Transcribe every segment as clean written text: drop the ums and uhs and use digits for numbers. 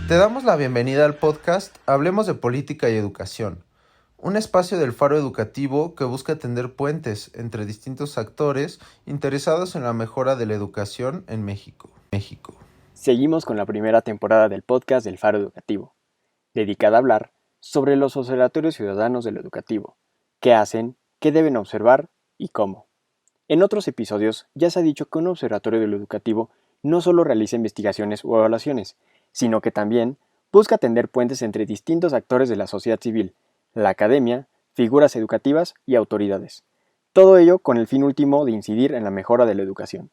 Te damos la bienvenida al podcast Hablemos de Política y Educación, un espacio del Faro Educativo que busca tender puentes entre distintos actores interesados en la mejora de la educación en México. Seguimos con la primera temporada del podcast del Faro Educativo, dedicada a hablar sobre los observatorios ciudadanos de lo educativo, qué hacen, qué deben observar y cómo. En otros episodios ya se ha dicho que un observatorio de lo educativo no solo realiza investigaciones o evaluaciones, sino que también busca tender puentes entre distintos actores de la sociedad civil, la academia, figuras educativas y autoridades. Todo ello con el fin último de incidir en la mejora de la educación.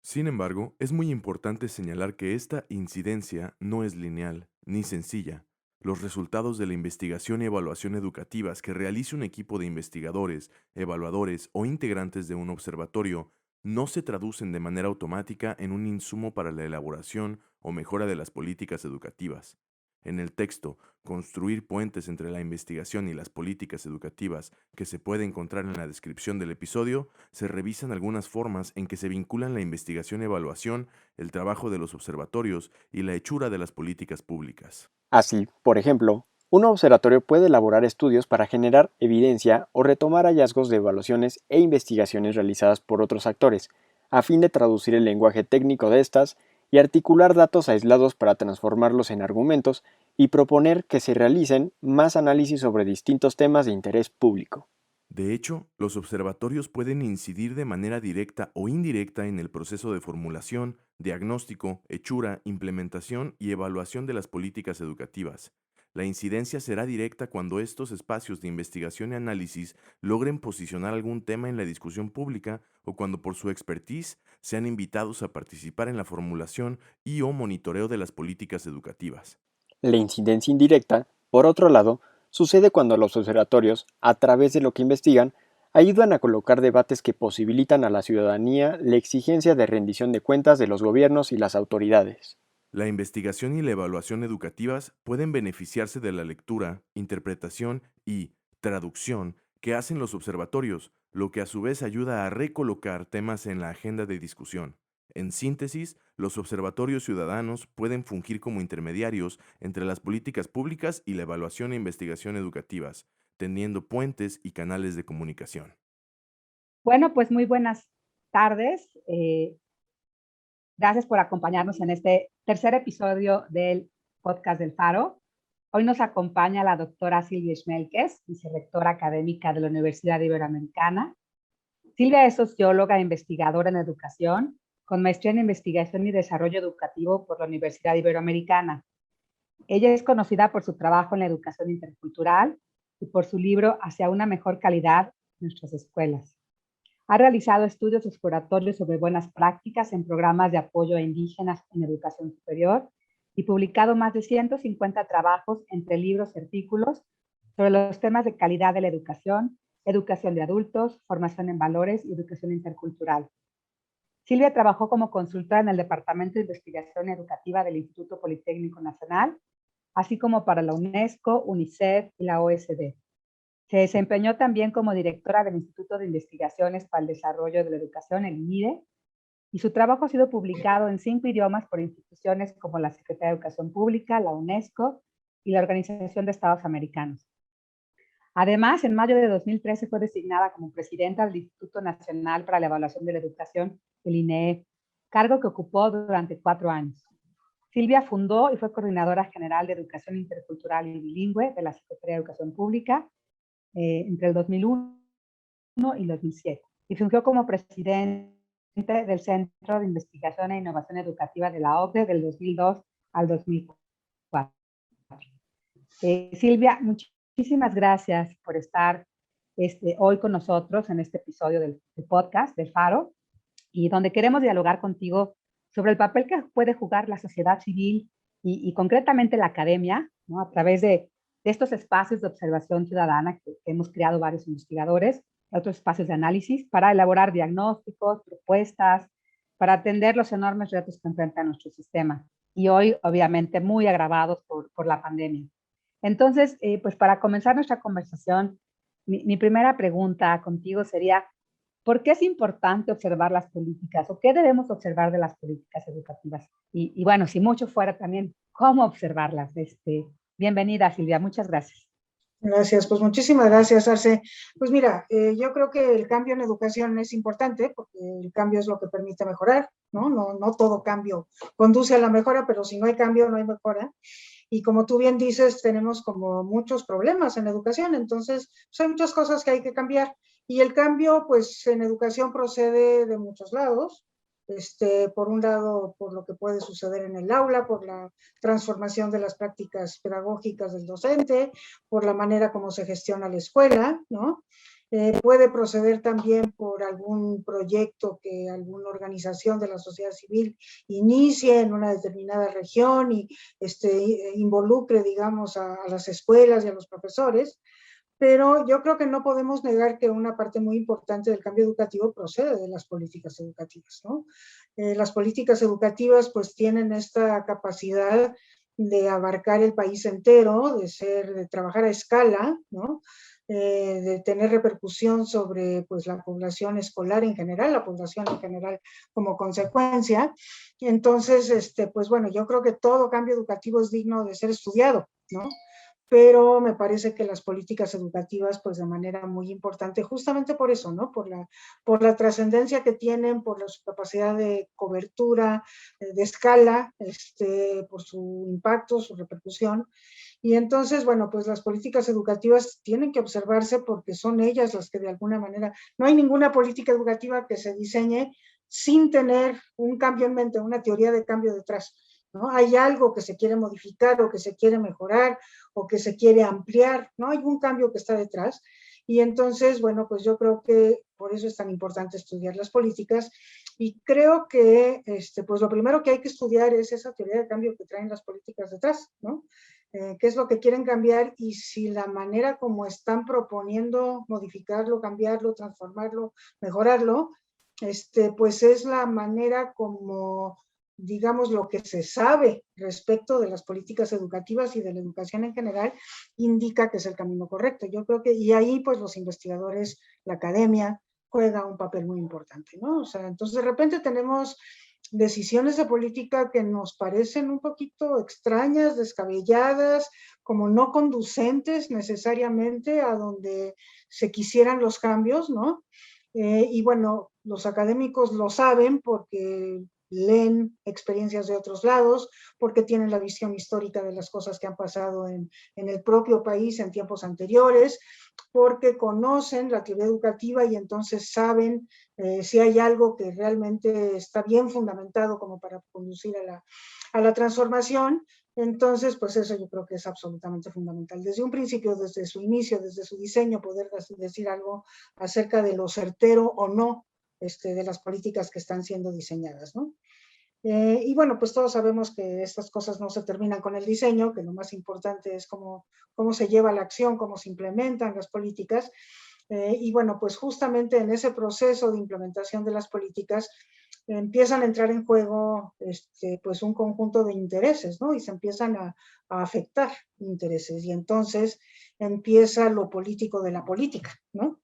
Sin embargo, es muy importante señalar que esta incidencia no es lineal ni sencilla. Los resultados de la investigación y evaluación educativas que realice un equipo de investigadores, evaluadores o integrantes de un observatorio no se traducen de manera automática en un insumo para la elaboración o mejora de las políticas educativas. En el texto, construir puentes entre la investigación y las políticas educativas que se puede encontrar en la descripción del episodio, se revisan algunas formas en que se vinculan la investigación y evaluación, el trabajo de los observatorios y la hechura de las políticas públicas. Así, por ejemplo, un observatorio puede elaborar estudios para generar evidencia o retomar hallazgos de evaluaciones e investigaciones realizadas por otros actores, a fin de traducir el lenguaje técnico de estas y articular datos aislados para transformarlos en argumentos y proponer que se realicen más análisis sobre distintos temas de interés público. De hecho, los observatorios pueden incidir de manera directa o indirecta en el proceso de formulación, diagnóstico, hechura, implementación y evaluación de las políticas educativas. La incidencia será directa cuando estos espacios de investigación y análisis logren posicionar algún tema en la discusión pública o cuando por su expertise sean invitados a participar en la formulación y o monitoreo de las políticas educativas. La incidencia indirecta, por otro lado, sucede cuando los observatorios, a través de lo que investigan, ayudan a colocar debates que posibilitan a la ciudadanía la exigencia de rendición de cuentas de los gobiernos y las autoridades. La investigación y la evaluación educativas pueden beneficiarse de la lectura, interpretación y traducción que hacen los observatorios, lo que a su vez ayuda a recolocar temas en la agenda de discusión. En síntesis, los observatorios ciudadanos pueden fungir como intermediarios entre las políticas públicas y la evaluación e investigación educativas, tendiendo puentes y canales de comunicación. Bueno, pues muy buenas tardes. Gracias por acompañarnos en este tercer episodio del podcast del Faro. Hoy nos acompaña la doctora Silvia Schmelkes, vicerrectora académica de la Universidad Iberoamericana. Silvia es socióloga e investigadora en educación, con maestría en investigación y desarrollo educativo por la Universidad Iberoamericana. Ella es conocida por su trabajo en la educación intercultural y por su libro Hacia una mejor calidad en nuestras escuelas. Ha realizado estudios exploratorios sobre buenas prácticas en programas de apoyo a indígenas en educación superior y publicado más de 150 trabajos entre libros y artículos sobre los temas de calidad de la educación, educación de adultos, formación en valores y educación intercultural. Silvia trabajó como consultora en el Departamento de Investigación Educativa del Instituto Politécnico Nacional, así como para la UNESCO, UNICEF y la OSD. Se desempeñó también como directora del Instituto de Investigaciones para el Desarrollo de la Educación, el INIDE, y su trabajo ha sido publicado en 5 idiomas por instituciones como la Secretaría de Educación Pública, la UNESCO y la Organización de Estados Americanos. Además, en mayo de 2013 fue designada como presidenta del Instituto Nacional para la Evaluación de la Educación, el INEE, cargo que ocupó durante 4 años. Silvia fundó y fue coordinadora general de Educación Intercultural y Bilingüe de la Secretaría de Educación Pública entre el 2001 y 2007 y fungió como presidente del Centro de Investigación e Innovación Educativa de la OCDE del 2002 al 2004. Silvia, muchísimas gracias por estar hoy con nosotros en este episodio del podcast del Faro y donde queremos dialogar contigo sobre el papel que puede jugar la sociedad civil y concretamente la academia, ¿no? A través de estos espacios de observación ciudadana que hemos creado varios investigadores, otros espacios de análisis para elaborar diagnósticos, propuestas, para atender los enormes retos que enfrenta nuestro sistema. Y hoy, obviamente, muy agravados por la pandemia. Entonces, pues para comenzar nuestra conversación, mi primera pregunta contigo sería, ¿por qué es importante observar las políticas o qué debemos observar de las políticas educativas? Y bueno, si mucho fuera también, ¿cómo observarlas? Bienvenida, Silvia, muchas gracias. Gracias, pues muchísimas gracias, Arce. Pues mira, yo creo que el cambio en educación es importante porque el cambio es lo que permite mejorar, ¿no? No todo cambio conduce a la mejora, pero si no hay cambio, no hay mejora. Y como tú bien dices, tenemos como muchos problemas en educación, entonces pues hay muchas cosas que hay que cambiar. Y el cambio, pues en educación procede de muchos lados. Por un lado, por lo que puede suceder en el aula, por la transformación de las prácticas pedagógicas del docente, por la manera como se gestiona la escuela, ¿no? Puede proceder también por algún proyecto que alguna organización de la sociedad civil inicie en una determinada región y involucre, digamos, a las escuelas y a los profesores. Pero yo creo que no podemos negar que una parte muy importante del cambio educativo procede de las políticas educativas, ¿no? Las políticas educativas pues tienen esta capacidad de abarcar el país entero, de trabajar a escala, ¿no? De tener repercusión sobre pues, la población escolar en general, la población en general como consecuencia. Entonces, pues bueno, yo creo que todo cambio educativo es digno de ser estudiado, ¿no? Pero me parece que las políticas educativas, pues de manera muy importante, justamente por eso, ¿no? Por la trascendencia que tienen, por su capacidad de cobertura, de escala, por su impacto, su repercusión. Y entonces, bueno, pues las políticas educativas tienen que observarse porque son ellas las que de alguna manera, no hay ninguna política educativa que se diseñe sin tener un cambio en mente, una teoría de cambio detrás, ¿no? Hay algo que se quiere modificar o que se quiere mejorar o que se quiere ampliar, ¿no? Hay un cambio que está detrás. Y entonces, bueno, pues yo creo que por eso es tan importante estudiar las políticas y creo que, pues lo primero que hay que estudiar es esa teoría de cambio que traen las políticas detrás, ¿no? Qué es lo que quieren cambiar y si la manera como están proponiendo modificarlo, cambiarlo, transformarlo, mejorarlo, pues es la manera como digamos, lo que se sabe respecto de las políticas educativas y de la educación en general, indica que es el camino correcto. Yo creo que, y ahí pues los investigadores, la academia, juega un papel muy importante, ¿no? O sea, entonces de repente tenemos decisiones de política que nos parecen un poquito extrañas, descabelladas, como no conducentes necesariamente a donde se quisieran los cambios, ¿no? Y bueno, los académicos lo saben porque leen experiencias de otros lados, porque tienen la visión histórica de las cosas que han pasado en el propio país en tiempos anteriores, porque conocen la teoría educativa y entonces saben si hay algo que realmente está bien fundamentado como para conducir a la transformación. Entonces, pues eso yo creo que es absolutamente fundamental. Desde un principio, desde su inicio, desde su diseño, poder decir algo acerca de lo certero o no de las políticas que están siendo diseñadas, ¿no? Y bueno, pues todos sabemos que estas cosas no se terminan con el diseño, que lo más importante es cómo se lleva la acción, cómo se implementan las políticas. Y bueno, pues justamente en ese proceso de implementación de las políticas empiezan a entrar en juego pues un conjunto de intereses, ¿no? Y se empiezan a afectar intereses. Y entonces empieza lo político de la política, ¿no?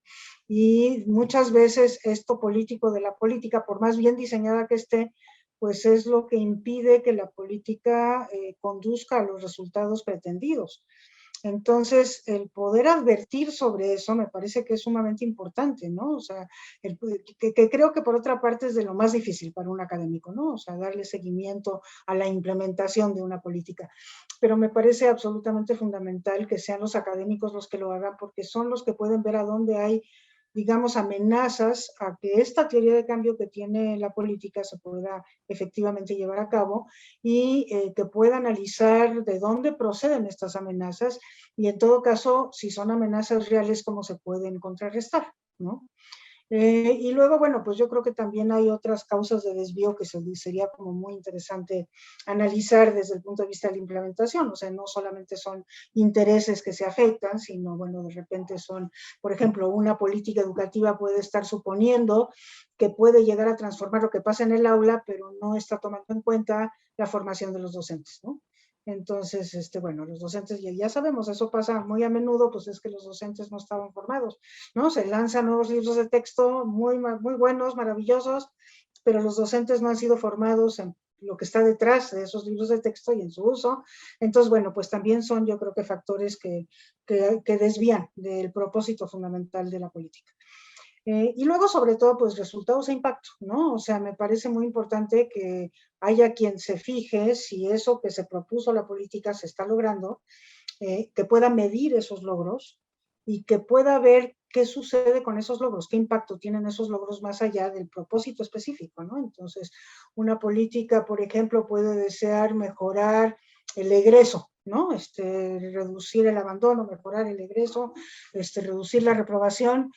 Y muchas veces esto político de la política, por más bien diseñada que esté, pues es lo que impide que la política conduzca a los resultados pretendidos. Entonces, el poder advertir sobre eso me parece que es sumamente importante, ¿no? O sea, que creo que por otra parte es de lo más difícil para un académico, ¿no? O sea, darle seguimiento a la implementación de una política. Pero me parece absolutamente fundamental que sean los académicos los que lo hagan, porque son los que pueden ver a dónde hay digamos, amenazas a que esta teoría de cambio que tiene la política se pueda efectivamente llevar a cabo y que pueda analizar de dónde proceden estas amenazas y en todo caso, si son amenazas reales, cómo se pueden contrarrestar, ¿no? Y luego, bueno, pues yo creo que también hay otras causas de desvío que sería como muy interesante analizar desde el punto de vista de la implementación. O sea, no solamente son intereses que se afectan, sino, bueno, de repente son, por ejemplo, una política educativa puede estar suponiendo que puede llegar a transformar lo que pasa en el aula, pero no está tomando en cuenta la formación de los docentes, ¿no? Entonces, bueno, los docentes ya sabemos, eso pasa muy a menudo, pues es que los docentes no estaban formados, ¿no? Se lanzan nuevos libros de texto muy buenos, maravillosos, pero los docentes no han sido formados en lo que está detrás de esos libros de texto y en su uso. Entonces, bueno, pues también son, yo creo que factores que desvían del propósito fundamental de la política. Y luego, sobre todo, pues resultados e impacto, ¿no? O sea, me parece muy importante que haya quien se fije si eso que se propuso la política se está logrando, que pueda medir esos logros y que pueda ver qué sucede con esos logros, qué impacto tienen esos logros más allá del propósito específico, ¿no? Entonces, una política, por ejemplo, puede desear mejorar el egreso, ¿no? Reducir el abandono, mejorar el egreso, reducir la reprobación,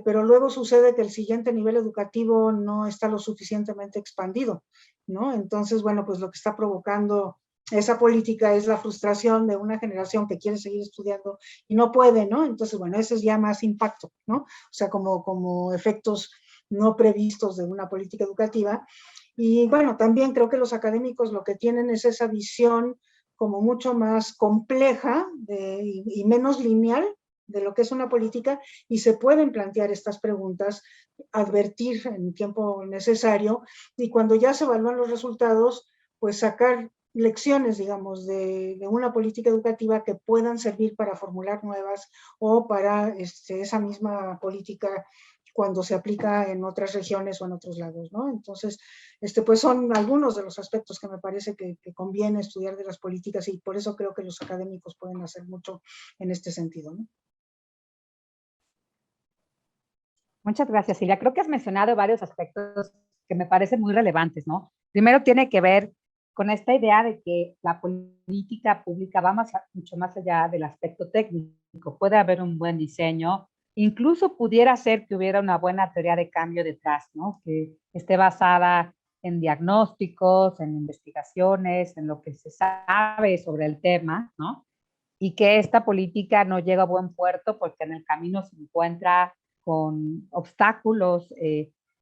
pero luego sucede que el siguiente nivel educativo no está lo suficientemente expandido, ¿no? Entonces, bueno, pues lo que está provocando esa política es la frustración de una generación que quiere seguir estudiando y no puede, ¿no? Entonces, bueno, ese es ya más impacto, ¿no? O sea, como efectos no previstos de una política educativa. Y bueno, también creo que los académicos lo que tienen es esa visión como mucho más compleja y menos lineal de lo que es una política, y se pueden plantear estas preguntas, advertir en tiempo necesario, y cuando ya se evalúan los resultados, pues sacar lecciones, digamos, de una política educativa que puedan servir para formular nuevas o para esa misma política cuando se aplica en otras regiones o en otros lados, ¿no? Entonces, pues son algunos de los aspectos que me parece que conviene estudiar de las políticas, y por eso creo que los académicos pueden hacer mucho en este sentido, ¿no? Muchas gracias, Silvia. Creo que has mencionado varios aspectos que me parecen muy relevantes, ¿no? Primero tiene que ver con esta idea de que la política pública va mucho más allá del aspecto técnico. Puede haber un buen diseño, incluso pudiera ser que hubiera una buena teoría de cambio detrás, ¿no? Que esté basada en diagnósticos, en investigaciones, en lo que se sabe sobre el tema, ¿no? Y que esta política no llega a buen puerto porque en el camino se encuentra con obstáculos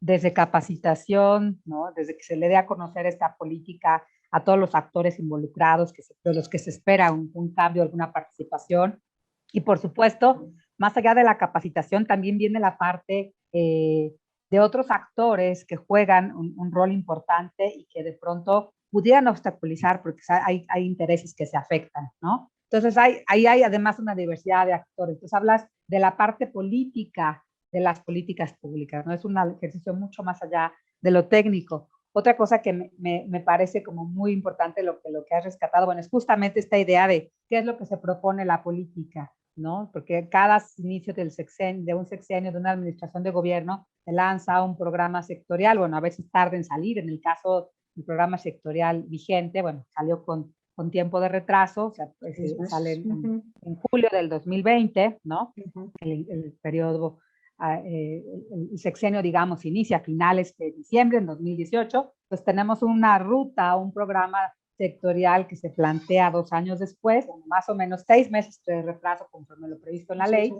desde capacitación, ¿no? Desde que se le dé a conocer esta política a todos los actores involucrados, de los que se espera un cambio, alguna participación. Y por supuesto, más allá de la capacitación, también viene la parte de otros actores que juegan un rol importante y que de pronto pudieran obstaculizar porque hay intereses que se afectan, ¿no? Entonces, ahí hay además una diversidad de actores. Entonces, hablas de la parte política de las políticas públicas, ¿no? Es un ejercicio mucho más allá de lo técnico. Otra cosa que me parece como muy importante lo que has rescatado, bueno, es justamente esta idea de qué es lo que se propone la política, ¿no? Porque cada inicio de un sexenio, de una administración de gobierno, se lanza un programa sectorial, bueno, a veces tarda en salir, en el caso del programa sectorial vigente, bueno, salió con tiempo de retraso, o sea, pues, sale en julio del 2020, ¿no? El periodo, el sexenio, digamos, inicia a finales de diciembre en 2018, pues tenemos una ruta, un programa sectorial que se plantea 2 años después, más o menos 6 meses de retraso conforme lo previsto en la ley.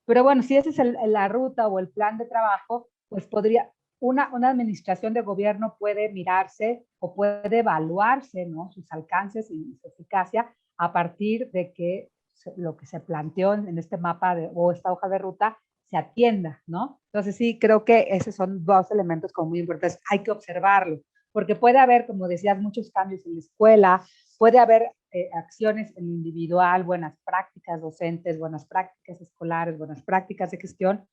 Pero bueno, si esa es la ruta o el plan de trabajo, pues podría, una administración de gobierno puede mirarse o puede evaluarse, ¿no? Sus alcances y su eficacia a partir de que lo que se planteó en este mapa o esta hoja de ruta se atienda, ¿no? Entonces sí, creo que esos son 2 elementos como muy importantes. Hay que observarlo, porque puede haber, como decías, muchos cambios en la escuela, puede haber acciones en individual, buenas prácticas docentes, buenas prácticas escolares, buenas prácticas de gestión,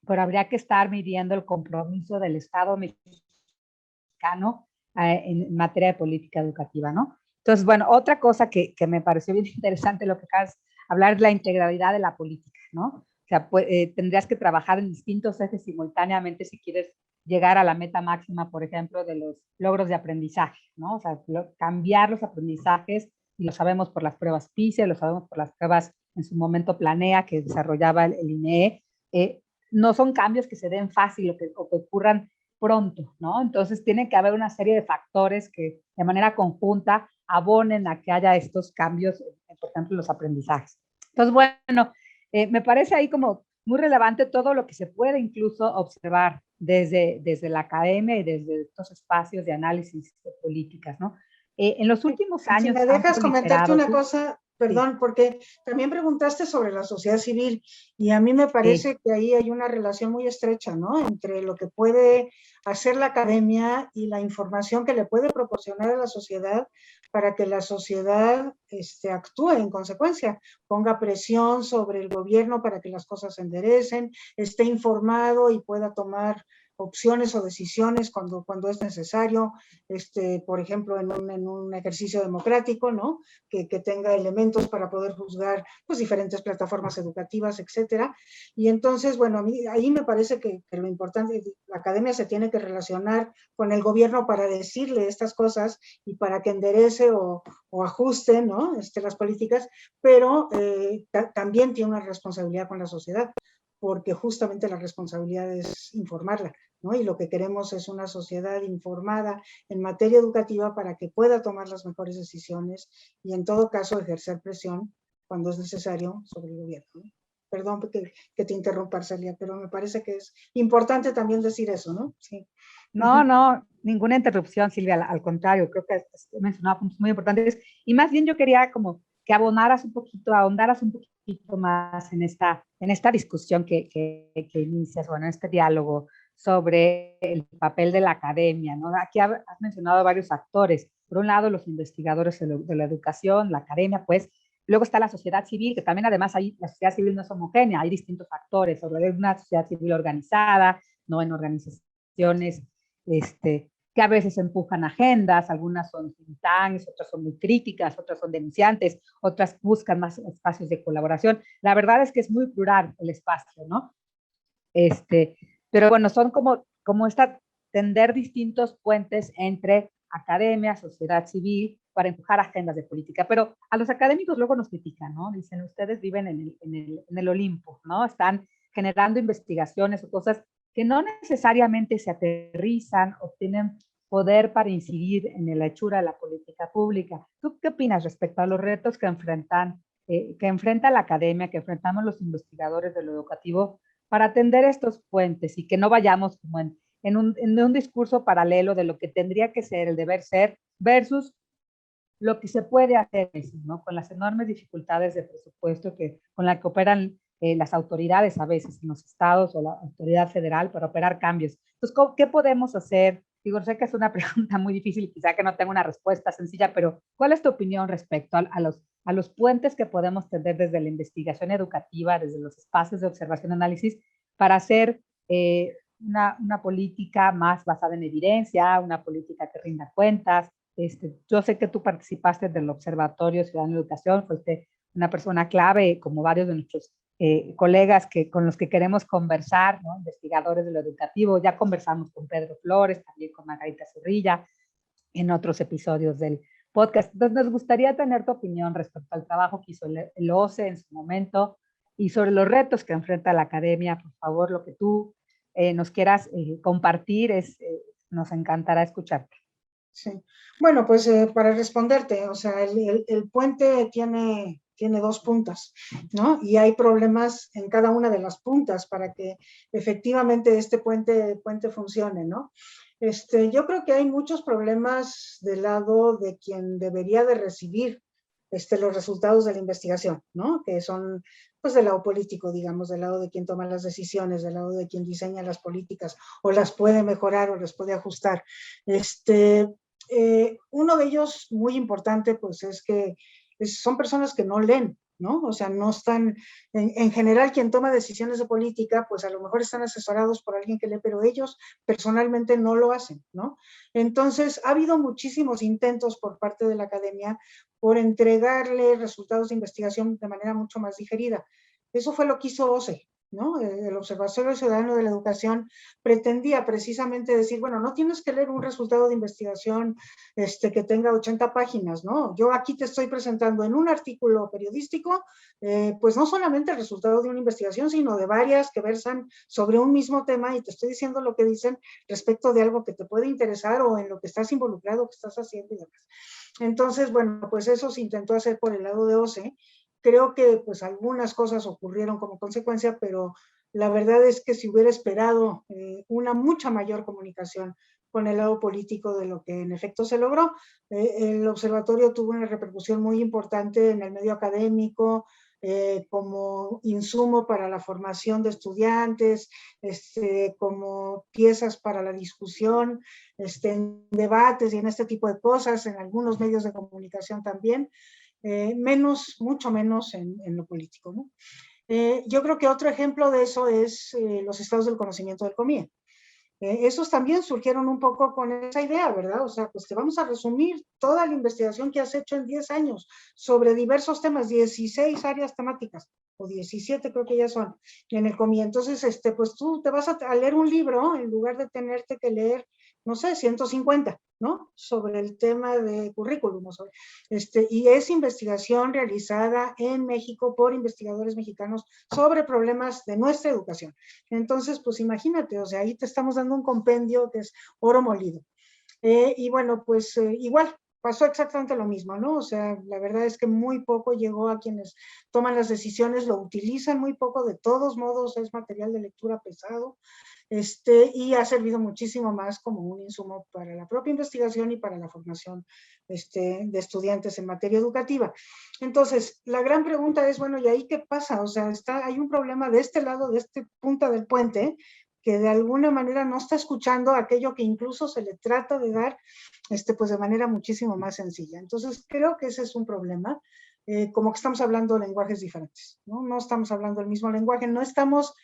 pero habría que estar midiendo el compromiso del Estado mexicano en materia de política educativa, ¿no? Entonces, bueno, otra cosa que me pareció bien interesante lo que acabas de hablar es la integralidad de la política, ¿no? O sea, pues, tendrías que trabajar en distintos ejes simultáneamente si quieres llegar a la meta máxima, por ejemplo, de los logros de aprendizaje, ¿no? O sea, cambiar los aprendizajes, y lo sabemos por las pruebas PISA, lo sabemos por las pruebas en su momento Planea que desarrollaba el INEE, no son cambios que se den fácil o que ocurran pronto, ¿no? Entonces tiene que haber una serie de factores que de manera conjunta abonen a que haya estos cambios, por ejemplo, los aprendizajes. Entonces, bueno, me parece ahí como muy relevante todo lo que se puede incluso observar desde la academia y desde estos espacios de análisis de políticas, ¿no? En los últimos Si años me han dejas comentarte proliferado, una cosa, sí, perdón, porque también preguntaste sobre la sociedad civil y a mí me sí, parece que ahí hay una relación muy estrecha, ¿no? Entre lo que puede hacer la academia y la información que le puede proporcionar a la sociedad para que la sociedad actúe en consecuencia, ponga presión sobre el gobierno para que las cosas se enderecen, esté informado y pueda tomar opciones o decisiones cuando es necesario, por ejemplo, en un ejercicio democrático, ¿no? Que tenga elementos para poder juzgar pues, diferentes plataformas educativas, etcétera. Y entonces, bueno, a mí ahí me parece que lo importante, la academia se tiene que relacionar con el gobierno para decirle estas cosas y para que enderece o ajuste, ¿no? Las políticas, pero también tiene una responsabilidad con la sociedad, porque justamente la responsabilidad es informarla, ¿no? Y lo que queremos es una sociedad informada en materia educativa para que pueda tomar las mejores decisiones y en todo caso ejercer presión cuando es necesario sobre el gobierno, ¿no? Perdón que te interrumpa, Arcelia, pero me parece que es importante también decir eso, ¿no? Sí. no, no, ninguna interrupción, Silvia, al contrario, creo que mencionaba puntos muy importantes. Y más bien yo quería como que abonaras un poquito, ahondaras un poquito más en esta discusión que inicias, bueno, en este diálogo sobre el papel de la academia, ¿no? Aquí has mencionado varios actores. Por un lado, los investigadores de la educación, la academia, pues. Luego está la sociedad civil, que también además ahí la sociedad civil no es homogénea, hay distintos actores, sobre una sociedad civil organizada, no en organizaciones que a veces empujan agendas, algunas son think tanks, otras son muy críticas, otras son denunciantes, otras buscan más espacios de colaboración. La verdad es que es muy plural el espacio, ¿no? Este, pero bueno, son como tender distintos puentes entre academia, sociedad civil, para empujar agendas de política. Pero a los académicos luego nos critican, ¿no? Dicen, ustedes viven en el Olimpo, ¿no? Están generando investigaciones o cosas que no necesariamente se aterrizan o tienen poder para incidir en la hechura de la política pública. ¿Tú qué opinas respecto a los retos que enfrenta la academia, que enfrentamos los investigadores de lo educativo para atender estos puentes y que no vayamos como en un discurso paralelo de lo que tendría que ser el deber ser versus lo que se puede hacer, ¿no? Con las enormes dificultades de presupuesto con la que operan las autoridades a veces en los estados o la autoridad federal para operar cambios. Entonces, ¿qué podemos hacer? Digo, sé que es una pregunta muy difícil y quizá que no tenga una respuesta sencilla, pero ¿cuál es tu opinión respecto a los puentes que podemos tener desde la investigación educativa, desde los espacios de observación y análisis, para hacer una política más basada en evidencia, una política que rinda cuentas? Yo sé que tú participaste del Observatorio Ciudadano de Educación, fuiste una persona clave, como varios de nuestros colegas con los que queremos conversar, ¿no? Investigadores de lo educativo. Ya conversamos con Pedro Flores, también con Margarita Zorrilla, en otros episodios del podcast. Entonces, nos gustaría tener tu opinión respecto al trabajo que hizo el OCE en su momento y sobre los retos que enfrenta la academia. Por favor, lo que tú nos quieras compartir, nos encantará escucharte. Sí. Bueno, pues para responderte, o sea, el puente tiene dos puntas, ¿no? Y hay problemas en cada una de las puntas para que efectivamente este puente funcione, ¿no? Yo creo que hay muchos problemas del lado de quien debería de recibir los resultados de la investigación, ¿no? Que son, pues, del lado político, digamos, del lado de quien toma las decisiones, del lado de quien diseña las políticas, o las puede mejorar o las puede ajustar. Uno de ellos muy importante, pues, es que son personas que no leen, ¿no? O sea, no están, en general, quien toma decisiones de política, pues a lo mejor están asesorados por alguien que lee, pero ellos personalmente no lo hacen, ¿no? Entonces, ha habido muchísimos intentos por parte de la academia por entregarle resultados de investigación de manera mucho más digerida. Eso fue lo que hizo OCE, ¿no? El Observatorio Ciudadano de la Educación pretendía precisamente decir, bueno, no tienes que leer un resultado de investigación que tenga 80 páginas, ¿no? Yo aquí te estoy presentando en un artículo periodístico, pues no solamente el resultado de una investigación, sino de varias que versan sobre un mismo tema y te estoy diciendo lo que dicen respecto de algo que te puede interesar o en lo que estás involucrado, que estás haciendo y demás. Entonces, bueno, pues eso se intentó hacer por el lado de OCE. Creo que pues algunas cosas ocurrieron como consecuencia, pero la verdad es que si hubiera esperado una mucha mayor comunicación con el lado político de lo que en efecto se logró. El observatorio tuvo una repercusión muy importante en el medio académico, como insumo para la formación de estudiantes, como piezas para la discusión, en debates y en este tipo de cosas, en algunos medios de comunicación también, mucho menos en lo político, ¿no? Yo creo que otro ejemplo de eso es los estados del conocimiento del COMIE. Esos también surgieron un poco con esa idea, ¿verdad? O sea, pues te vamos a resumir toda la investigación que has hecho en 10 años sobre diversos temas, 16 áreas temáticas, o 17 creo que ya son, en el COMI. Entonces, pues tú te vas a leer un libro en lugar de tenerte que leer, no sé, 150, ¿no? Sobre el tema de currículum. Y es investigación realizada en México por investigadores mexicanos sobre problemas de nuestra educación. Entonces, pues imagínate, o sea, ahí te estamos dando un compendio que es oro molido. Y bueno, pues igual, pasó exactamente lo mismo, ¿no? O sea, la verdad es que muy poco llegó a quienes toman las decisiones, lo utilizan muy poco, de todos modos es material de lectura pesado, y ha servido muchísimo más como un insumo para la propia investigación y para la formación de estudiantes en materia educativa. Entonces, la gran pregunta es, bueno, ¿y ahí qué pasa? O sea, hay un problema de este lado, de este punta del puente, que de alguna manera no está escuchando aquello que incluso se le trata de dar, pues de manera muchísimo más sencilla. Entonces, creo que ese es un problema, como que estamos hablando lenguajes diferentes, ¿no? No estamos hablando el mismo lenguaje, no estamos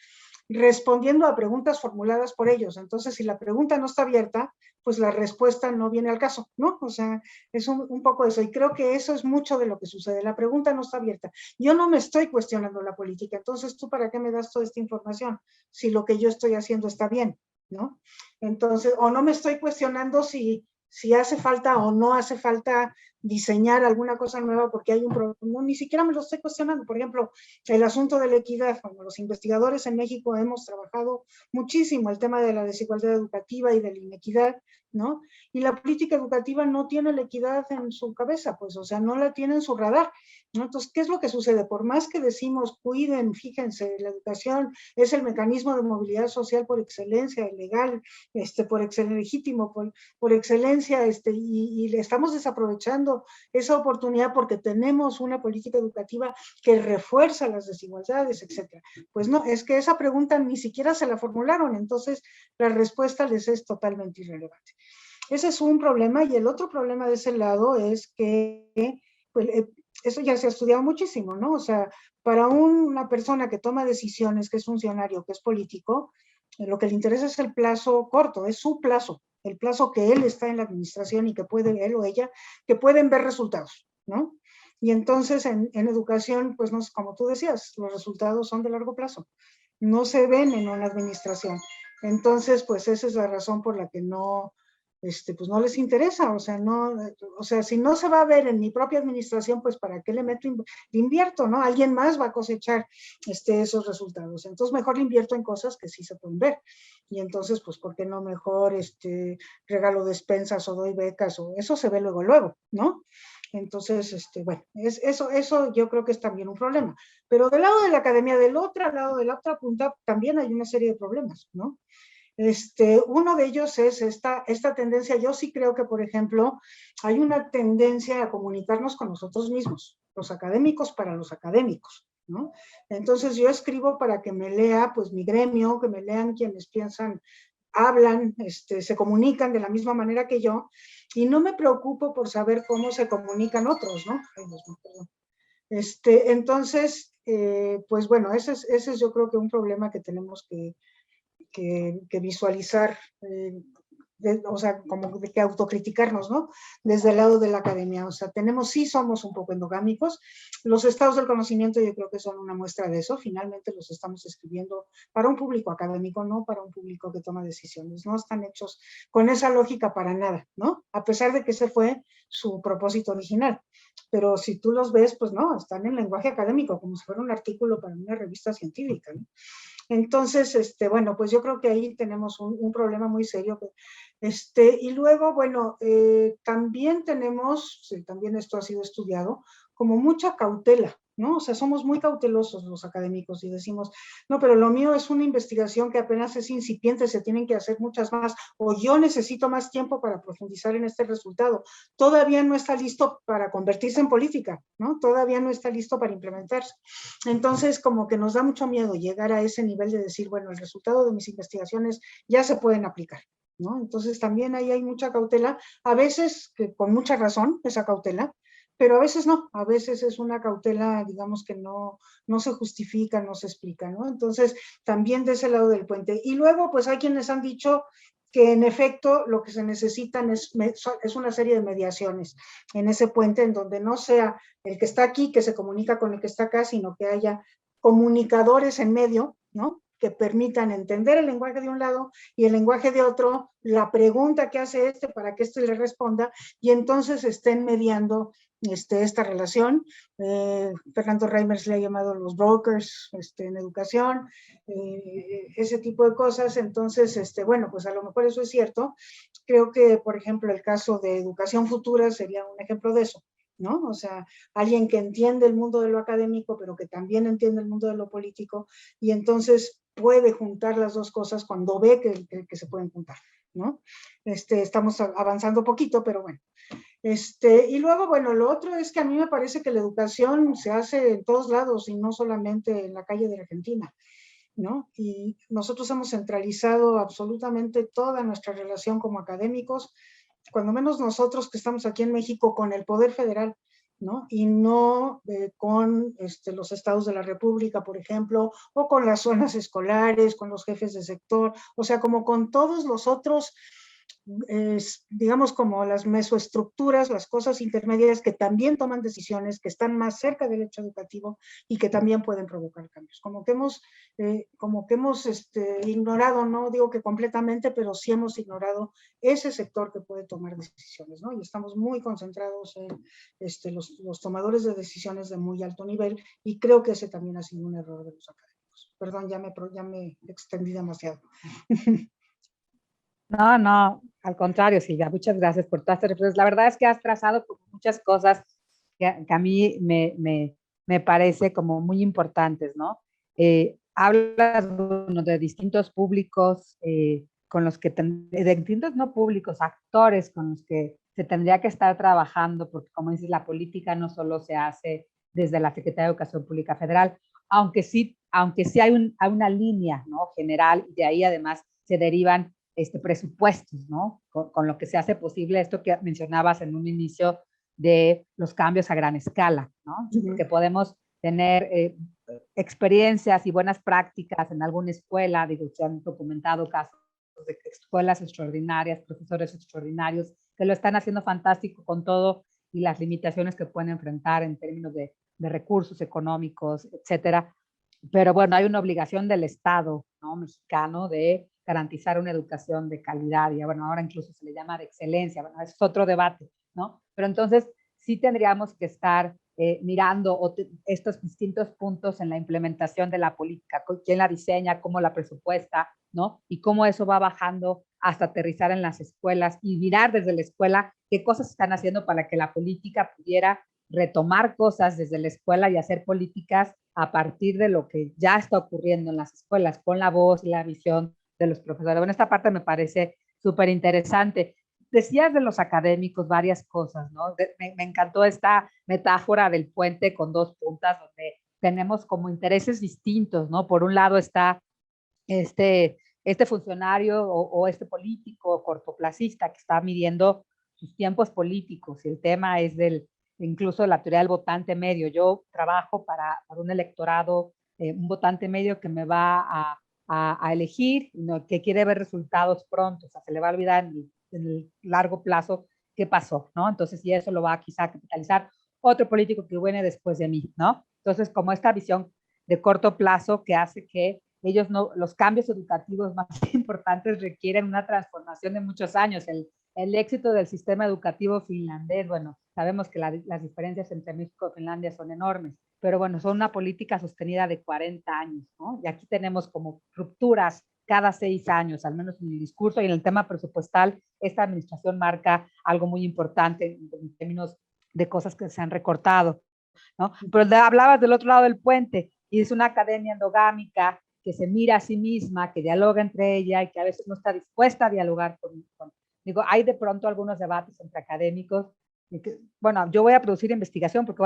respondiendo a preguntas formuladas por ellos. Entonces, si la pregunta no está abierta, pues la respuesta no viene al caso, ¿no? O sea, es un poco eso. Y creo que eso es mucho de lo que sucede. La pregunta no está abierta. Yo no me estoy cuestionando la política. Entonces, ¿tú para qué me das toda esta información si lo que yo estoy haciendo está bien, ¿no? Entonces, o no me estoy cuestionando si hace falta o no hace falta diseñar alguna cosa nueva porque hay un problema, no, ni siquiera me lo estoy cuestionando. Por ejemplo, el asunto de la equidad, cuando los investigadores en México hemos trabajado muchísimo el tema de la desigualdad educativa y de la inequidad, ¿no? Y la política educativa no tiene la equidad en su cabeza, pues, o sea, no la tiene en su radar, ¿no? Entonces, ¿qué es lo que sucede? Por más que decimos, cuiden, fíjense, la educación es el mecanismo de movilidad social por excelencia, legal, legítimo, por excelencia, y le estamos desaprovechando esa oportunidad porque tenemos una política educativa que refuerza las desigualdades, etcétera. Pues no, es que esa pregunta ni siquiera se la formularon, entonces la respuesta les es totalmente irrelevante. Ese es un problema, y el otro problema de ese lado es que pues, eso ya se ha estudiado muchísimo, ¿no? O sea, para una persona que toma decisiones, que es funcionario, que es político, lo que le interesa es el plazo corto, es su plazo, el plazo que él está en la administración y que puede, él o ella, que pueden ver resultados, ¿no? Y entonces en educación, pues no, como tú decías, los resultados son de largo plazo, no se ven en una administración. Entonces, pues esa es la razón por la que no, pues no les interesa, o sea, no, o sea, si no se va a ver en mi propia administración, pues para qué le meto, le invierto, ¿no? Alguien más va a cosechar esos resultados. Entonces, mejor le invierto en cosas que sí se pueden ver. Y entonces, pues, ¿por qué no mejor regalo despensas o doy becas? O eso se ve luego, luego, ¿no? Entonces, bueno, eso yo creo que es también un problema. Pero del lado de la academia, del otro lado, de la otra punta, también hay una serie de problemas, ¿no? Uno de ellos es esta tendencia. Yo sí creo que, por ejemplo, hay una tendencia a comunicarnos con nosotros mismos, los académicos para los académicos, ¿no? Entonces yo escribo para que me lea, pues, mi gremio, que me lean quienes piensan, hablan, se comunican de la misma manera que yo, y no me preocupo por saber cómo se comunican otros, ¿no? Ay, Dios mío, perdón. Entonces, pues bueno, ese es yo creo que un problema que tenemos que visualizar, o sea, como de que autocriticarnos, ¿no? Desde el lado de la academia. O sea, sí somos un poco endogámicos. Los estados del conocimiento yo creo que son una muestra de eso. Finalmente los estamos escribiendo para un público académico, no para un público que toma decisiones. No están hechos con esa lógica para nada, ¿no? A pesar de que ese fue su propósito original. Pero si tú los ves, pues no, están en lenguaje académico, como si fuera un artículo para una revista científica, ¿no? Entonces, bueno, pues yo creo que ahí tenemos un problema muy serio. Y luego, bueno, también tenemos, sí, también esto ha sido estudiado, como mucha cautela ¿no? O sea, somos muy cautelosos los académicos y decimos, no, pero lo mío es una investigación que apenas es incipiente, se tienen que hacer muchas más, o yo necesito más tiempo para profundizar en este resultado. Todavía no está listo para convertirse en política, ¿no? Todavía no está listo para implementarse. Entonces, como que nos da mucho miedo llegar a ese nivel de decir, bueno, el resultado de mis investigaciones ya se pueden aplicar, ¿no? Entonces, también ahí hay mucha cautela, a veces que con mucha razón esa cautela, pero a veces no, a veces es una cautela, digamos que no se justifica, no se explica, ¿no? Entonces, también de ese lado del puente. Y luego, pues hay quienes han dicho que en efecto lo que se necesitan es una serie de mediaciones en ese puente, en donde no sea el que está aquí que se comunica con el que está acá, sino que haya comunicadores en medio, ¿no? Que permitan entender el lenguaje de un lado y el lenguaje de otro, la pregunta que hace este para que este le responda, y entonces estén mediando esta relación. Fernando Reimers le ha llamado los brokers en educación, ese tipo de cosas. Entonces, bueno, pues a lo mejor eso es cierto. Creo que, por ejemplo, el caso de Educación Futura sería un ejemplo de eso, ¿no? O sea, alguien que entiende el mundo de lo académico, pero que también entiende el mundo de lo político, y entonces puede juntar las dos cosas cuando ve que se pueden juntar, ¿no? Estamos avanzando poquito, pero bueno. Y luego, bueno, lo otro es que a mí me parece que la educación se hace en todos lados y no solamente en la calle de Argentina, ¿no? Y nosotros hemos centralizado absolutamente toda nuestra relación como académicos, cuando menos nosotros que estamos aquí en México, con el Poder Federal, ¿no? Y no con los estados de la República, por ejemplo, o con las zonas escolares, con los jefes de sector, o sea, como con todos los otros, digamos, como las mesoestructuras, las cosas intermedias que también toman decisiones, que están más cerca del hecho educativo y que también pueden provocar cambios. Como que hemos ignorado, no digo que completamente, pero sí hemos ignorado ese sector que puede tomar decisiones, ¿no? Y estamos muy concentrados en los tomadores de decisiones de muy alto nivel, y creo que ese también ha sido un error de los académicos. Perdón, ya me extendí demasiado. No, no, al contrario, Silvia, muchas gracias por todas estas reflexiones. La verdad es que has trazado muchas cosas que a mí me parece como muy importantes, ¿no? Hablas bueno, de distintos públicos con los que, de distintos no públicos, actores con los que se tendría que estar trabajando, porque como dices, la política no solo se hace desde la Secretaría de Educación Pública Federal, aunque sí hay una línea, ¿no? General, y de ahí además se derivan presupuestos, ¿no? Con lo que se hace posible esto que mencionabas en un inicio de los cambios a gran escala, ¿no? Porque podemos tener experiencias y buenas prácticas en alguna escuela, digo, se han documentado casos de escuelas extraordinarias, profesores extraordinarios, que lo están haciendo fantástico con todo y las limitaciones que pueden enfrentar en términos de recursos económicos, etcétera. Pero bueno, hay una obligación del Estado, ¿no? Mexicano de garantizar una educación de calidad, y bueno, ahora incluso se le llama de excelencia, bueno, es otro debate, ¿no? Pero entonces sí tendríamos que estar mirando estos distintos puntos en la implementación de la política, quién la diseña, cómo la presupuesta, ¿no? Y cómo eso va bajando hasta aterrizar en las escuelas y mirar desde la escuela qué cosas están haciendo para que la política pudiera retomar cosas desde la escuela y hacer políticas a partir de lo que ya está ocurriendo en las escuelas, con la voz y la visión de los profesores. Bueno, esta parte me parece súper interesante. Decías de los académicos varias cosas, ¿no? Me encantó esta metáfora del puente con dos puntas, donde tenemos como intereses distintos, ¿no? Por un lado está este funcionario o este político cortoplacista que está midiendo sus tiempos políticos, y el tema es incluso de la teoría del votante medio. Yo trabajo para un electorado, un votante medio que me va a elegir, ¿no? Que quiere ver resultados pronto, o sea, se le va a olvidar en el largo plazo qué pasó, ¿no? Entonces, y eso lo va a quizá capitalizar otro político que viene después de mí, ¿no? Entonces, como esta visión de corto plazo que hace que ellos no, los cambios educativos más importantes requieren una transformación de muchos años. El éxito del sistema educativo finlandés, bueno, sabemos que las diferencias entre México y Finlandia son enormes, pero bueno, son una política sostenida de 40 años, ¿no? Y aquí tenemos como rupturas cada 6 años, al menos en el discurso, y en el tema presupuestal, esta administración marca algo muy importante en términos de cosas que se han recortado. ¿no? Pero hablabas del otro lado del puente, y es una academia endogámica que se mira a sí misma, que dialoga entre ella y que a veces no está dispuesta a dialogar digo, hay de pronto algunos debates entre académicos. Bueno, yo voy a producir investigación porque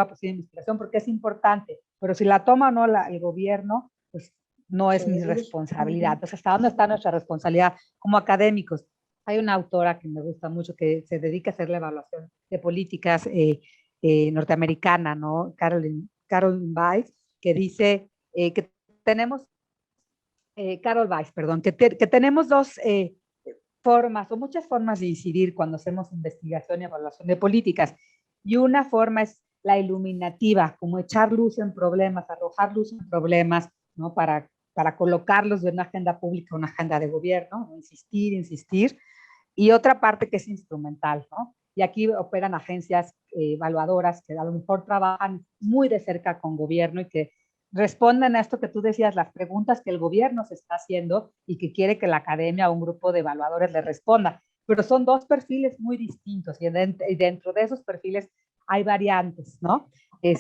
es importante, pero si la toma o no el gobierno, pues no es mi responsabilidad. Entonces, ¿hasta dónde está nuestra responsabilidad como académicos? Hay una autora que me gusta mucho que se dedica a hacer la evaluación de políticas norteamericana, ¿no? Carolyn Weiss, que dice que tenemos, Carol Weiss, perdón, que tenemos dos formas o muchas formas de incidir cuando hacemos investigación y evaluación de políticas. Y una forma es la iluminativa, como echar luz en problemas, arrojar luz en problemas, ¿no? Para colocarlos de una agenda pública a una agenda de gobierno, ¿no? Insistir. Y otra parte que es instrumental, ¿no? Y aquí operan agencias evaluadoras que a lo mejor trabajan muy de cerca con gobierno y que responden a esto que tú decías, las preguntas que el gobierno se está haciendo y que quiere que la academia o un grupo de evaluadores le responda. Pero son dos perfiles muy distintos y dentro de esos perfiles hay variantes, ¿no? Y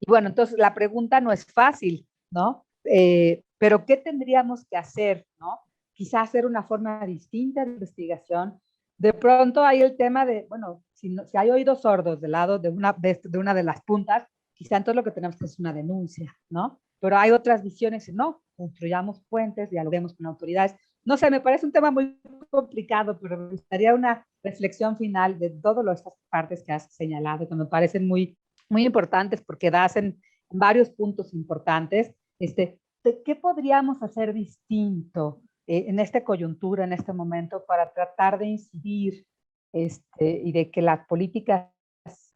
bueno, entonces la pregunta no es fácil, ¿no? Pero ¿qué tendríamos que hacer, ¿no? Quizás hacer una forma distinta de investigación. De pronto hay el tema de, bueno, si hay oídos sordos del lado de una de las puntas, quizá entonces lo que tenemos que hacer es una denuncia, ¿no? Pero hay otras visiones, no, construyamos puentes, dialoguemos con autoridades. No sé, me parece un tema muy complicado, pero me gustaría una reflexión final de todas estas partes que has señalado, que me parecen muy importantes porque das en varios puntos importantes. ¿Qué podríamos hacer distinto en esta coyuntura, en este momento, para tratar de incidir y de que las políticas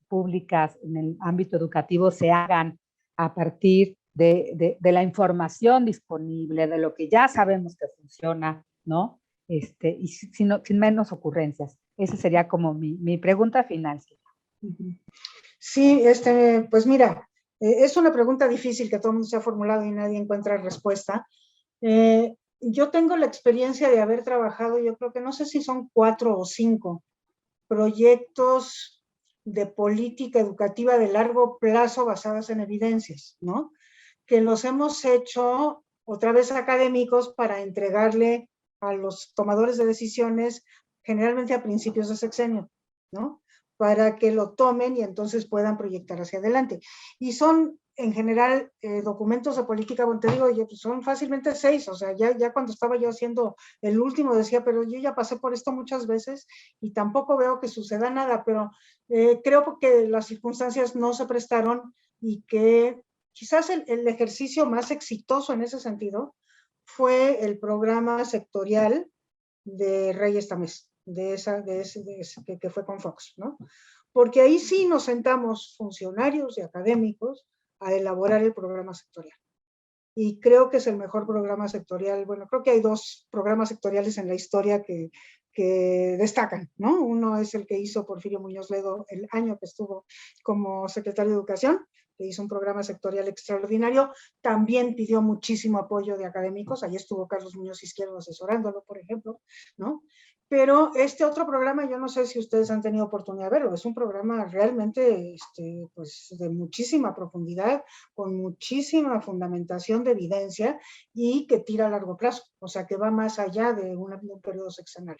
públicas en el ámbito educativo se hagan a partir de la información disponible, de lo que ya sabemos que funciona, ¿no? Y sin menos ocurrencias? Esa sería como mi pregunta final. Sí, pues mira, es una pregunta difícil que todo el mundo se ha formulado y nadie encuentra respuesta. Yo tengo la experiencia de haber trabajado, yo creo que no sé si son 4 o 5 proyectos de política educativa de largo plazo basadas en evidencias, ¿no? Que los hemos hecho otra vez académicos para entregarle a los tomadores de decisiones generalmente a principios de sexenio, ¿no? Para que lo tomen y entonces puedan proyectar hacia adelante. Y son en general documentos de política, bueno, te digo, son fácilmente 6, o sea, ya cuando estaba yo haciendo el último decía, pero yo ya pasé por esto muchas veces y tampoco veo que suceda nada, pero creo que las circunstancias no se prestaron y que quizás el ejercicio más exitoso en ese sentido fue el programa sectorial de Reyes Tamés, que fue con Fox, ¿no? Porque ahí sí nos sentamos funcionarios y académicos a elaborar el programa sectorial. Y creo que es el mejor programa sectorial. Bueno, creo que hay 2 programas sectoriales en la historia que destacan, ¿no? Uno es el que hizo Porfirio Muñoz Ledo el año que estuvo como secretario de Educación, que hizo un programa sectorial extraordinario. También pidió muchísimo apoyo de académicos. Ahí estuvo Carlos Muñoz Izquierdo asesorándolo, por ejemplo, ¿no? Pero este otro programa, yo no sé si ustedes han tenido oportunidad de verlo, es un programa realmente pues, de muchísima profundidad, con muchísima fundamentación de evidencia y que tira a largo plazo, o sea, que va más allá de un periodo sexenal.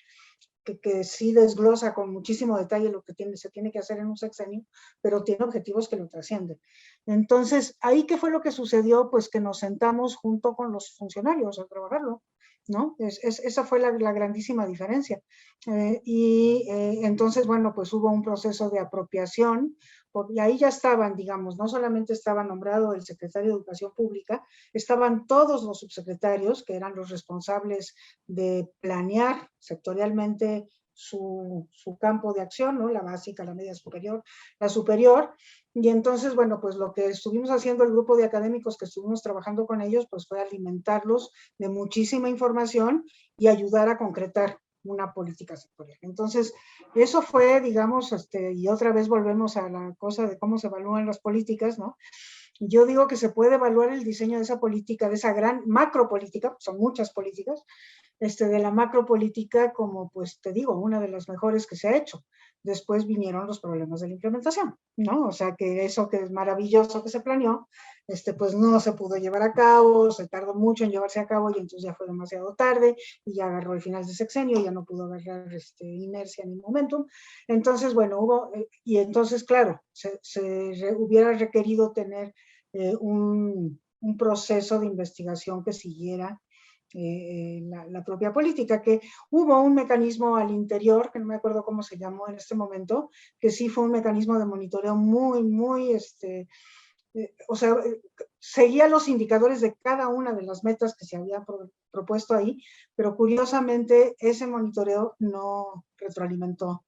Que sí desglosa con muchísimo detalle lo que se tiene que hacer en un sexenio, pero tiene objetivos que lo trascienden. Entonces, ¿ahí qué fue lo que sucedió? Pues que nos sentamos junto con los funcionarios a trabajarlo, ¿no? Esa fue la grandísima diferencia. Entonces, bueno, pues hubo un proceso de apropiación, y ahí ya estaban, digamos, no solamente estaba nombrado el secretario de Educación Pública, estaban todos los subsecretarios, que eran los responsables de planear sectorialmente su campo de acción, ¿no? La básica, la media superior, la superior. Y entonces, bueno, pues lo que estuvimos haciendo el grupo de académicos que estuvimos trabajando con ellos, pues fue alimentarlos de muchísima información y ayudar a concretar una política sectorial. Entonces, eso fue, digamos, y otra vez volvemos a la cosa de cómo se evalúan las políticas, ¿no? Yo digo que se puede evaluar el diseño de esa política, de esa gran macropolítica, son muchas políticas, de la macropolítica como, pues te digo, una de las mejores que se ha hecho, después vinieron los problemas de la implementación, ¿no? O sea, que eso que es maravilloso que se planeó, pues no se pudo llevar a cabo, se tardó mucho en llevarse a cabo y entonces ya fue demasiado tarde y ya agarró el final de sexenio, ya no pudo agarrar inercia ni momentum. Entonces, bueno, y entonces, claro, hubiera requerido tener un proceso de investigación que siguiera la propia política, que hubo un mecanismo al interior, que no me acuerdo cómo se llamó en este momento, que sí fue un mecanismo de monitoreo muy, o sea, seguía los indicadores de cada una de las metas que se había propuesto ahí, pero curiosamente ese monitoreo no retroalimentó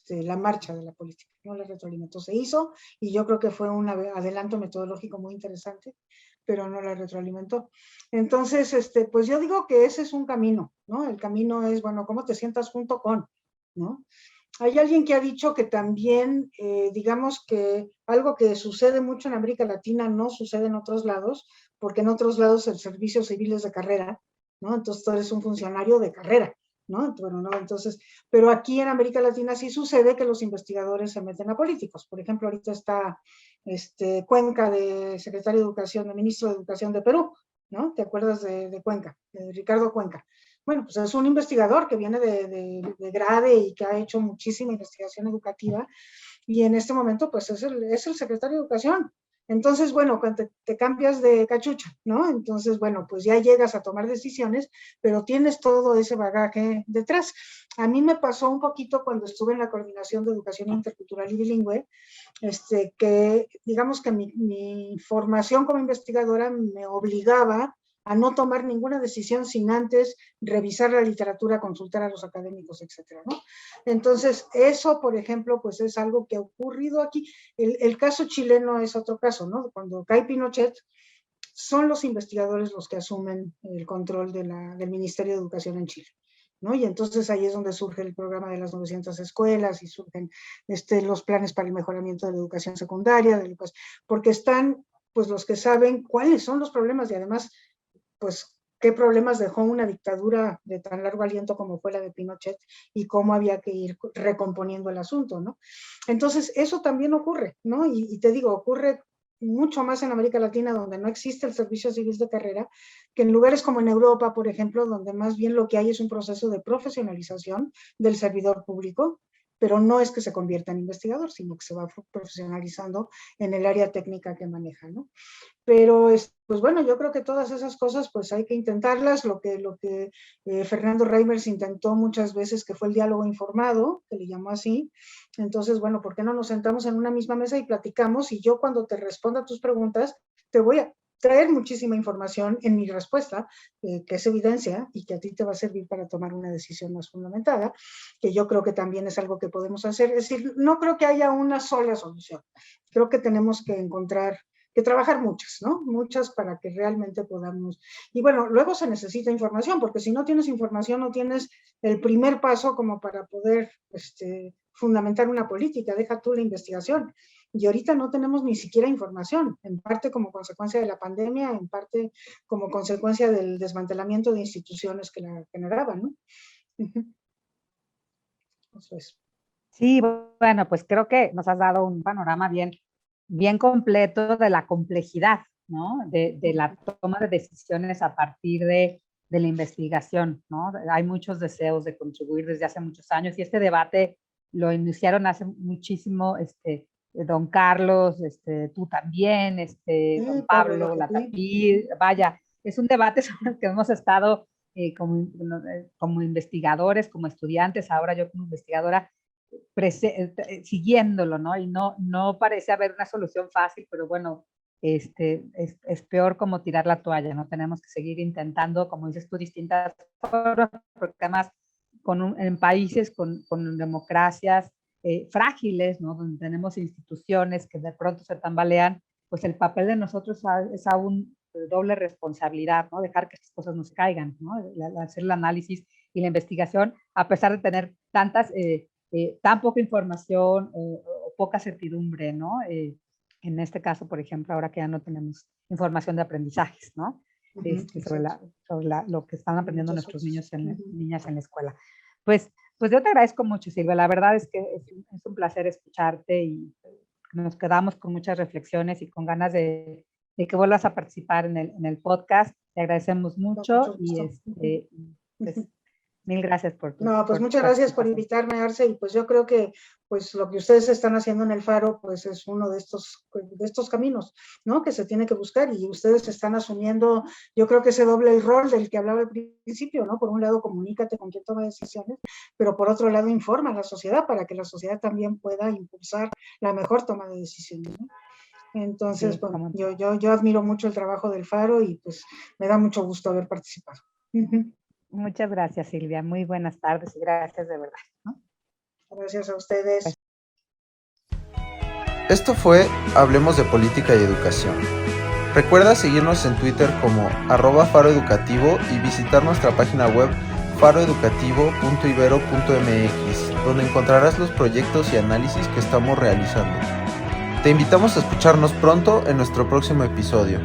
la marcha de la política, no la retroalimentó, se hizo y yo creo que fue un adelanto metodológico muy interesante, pero no la retroalimentó. Entonces, pues yo digo que ese es un camino, ¿no? El camino es, bueno, ¿cómo te sientas junto con, ¿no? Hay alguien que ha dicho que también, digamos que algo que sucede mucho en América Latina no sucede en otros lados, porque en otros lados el servicio civil es de carrera, ¿no? Entonces tú eres un funcionario de carrera, ¿no? Bueno, no, entonces, pero aquí en América Latina sí sucede que los investigadores se meten a políticos. Por ejemplo, ahorita está Cuenca, de secretario de Educación, de ministro de Educación de Perú, ¿no? ¿Te acuerdas de Cuenca, de Ricardo Cuenca? Bueno, pues es un investigador que viene de Grade y que ha hecho muchísima investigación educativa y en este momento pues es el secretario de Educación. Entonces, bueno, cuando te cambias de cachucha, ¿no? Entonces, bueno, pues ya llegas a tomar decisiones, pero tienes todo ese bagaje detrás. A mí me pasó un poquito cuando estuve en la Coordinación de Educación Intercultural y Bilingüe, que digamos que mi formación como investigadora me obligaba a no tomar ninguna decisión sin antes revisar la literatura, consultar a los académicos, etcétera, ¿no? Entonces, eso, por ejemplo, pues es algo que ha ocurrido aquí. El caso chileno es otro caso, ¿no? Cuando cae Pinochet, son los investigadores los que asumen el control del Ministerio de Educación en Chile, ¿no? Y entonces ahí es donde surge el programa de las 900 escuelas y surgen los planes para el mejoramiento de la educación secundaria, porque están pues los que saben cuáles son los problemas y además pues qué problemas dejó una dictadura de tan largo aliento como fue la de Pinochet y cómo había que ir recomponiendo el asunto, ¿no? Entonces, eso también ocurre, ¿no? Y te digo, ocurre mucho más en América Latina, donde no existe el servicio civil de carrera, que en lugares como en Europa, por ejemplo, donde más bien lo que hay es un proceso de profesionalización del servidor público, pero no es que se convierta en investigador, sino que se va profesionalizando en el área técnica que maneja, ¿no? Pero, pues bueno, yo creo que todas esas cosas, pues hay que intentarlas. Lo que Fernando Reimers intentó muchas veces, que fue el diálogo informado, que le llamó así. Entonces, bueno, ¿por qué no nos sentamos en una misma mesa y platicamos? Y yo cuando te responda a tus preguntas, te voy a traer muchísima información en mi respuesta, que es evidencia y que a ti te va a servir para tomar una decisión más fundamentada, que yo creo que también es algo que podemos hacer. Es decir, no creo que haya una sola solución. Creo que tenemos que encontrar que trabajar muchas, ¿no? Muchas para que realmente podamos. Y bueno, luego se necesita información, porque si no tienes información, no tienes el primer paso como para poder fundamentar una política, deja tú la investigación. Y ahorita no tenemos ni siquiera información, en parte como consecuencia de la pandemia, en parte como consecuencia del desmantelamiento de instituciones que la generaban, ¿no? Eso es. Sí, bueno, pues creo que nos has dado un panorama bien completo de la complejidad, ¿no? De la toma de decisiones a partir de la investigación, ¿no? Hay muchos deseos de contribuir desde hace muchos años y este debate lo iniciaron hace muchísimo, don Carlos, tú también, don Pablo Pablo, la Latapí. Tapí, vaya, es un debate sobre el que hemos estado como investigadores, como estudiantes, ahora yo como investigadora, siguiéndolo, ¿no? Y no parece haber una solución fácil, pero bueno, es peor como tirar la toalla, ¿no? Tenemos que seguir intentando, como dices tú, distintas formas, porque además en países con democracias frágiles, ¿no? Donde tenemos instituciones que de pronto se tambalean, pues el papel de nosotros es aún de doble responsabilidad, ¿no? Dejar que estas cosas nos caigan, ¿no? Hacer el análisis y la investigación, a pesar de tener tan poca información o poca certidumbre, ¿no? En este caso, por ejemplo, ahora que ya no tenemos información de aprendizajes, ¿no? Sobre lo que están aprendiendo nuestros niños niñas en la escuela. Pues Pues yo te agradezco mucho, Silvia. La verdad es que es un placer escucharte y nos quedamos con muchas reflexiones y con ganas de que vuelvas a participar en el podcast. Te agradecemos mucho y pues, mil gracias por tu No, pues muchas gracias por invitarme, Arce, y pues yo creo que pues lo que ustedes están haciendo en el Faro pues es uno de estos caminos, ¿no? Que se tiene que buscar y ustedes están asumiendo, yo creo que ese doble rol del que hablaba al principio, ¿no? Por un lado, comunícate con quien toma decisiones, pero por otro lado, informa a la sociedad para que la sociedad también pueda impulsar la mejor toma de decisiones, ¿no? Entonces, sí, bueno, yo admiro mucho el trabajo del Faro y pues me da mucho gusto haber participado. Muchas gracias, Silvia. Muy buenas tardes y gracias de verdad, ¿no? Gracias a ustedes. Esto fue Hablemos de Política y Educación. Recuerda seguirnos en Twitter como @faroeducativo y visitar nuestra página web faroeducativo.ibero.mx, donde encontrarás los proyectos y análisis que estamos realizando. Te invitamos a escucharnos pronto en nuestro próximo episodio.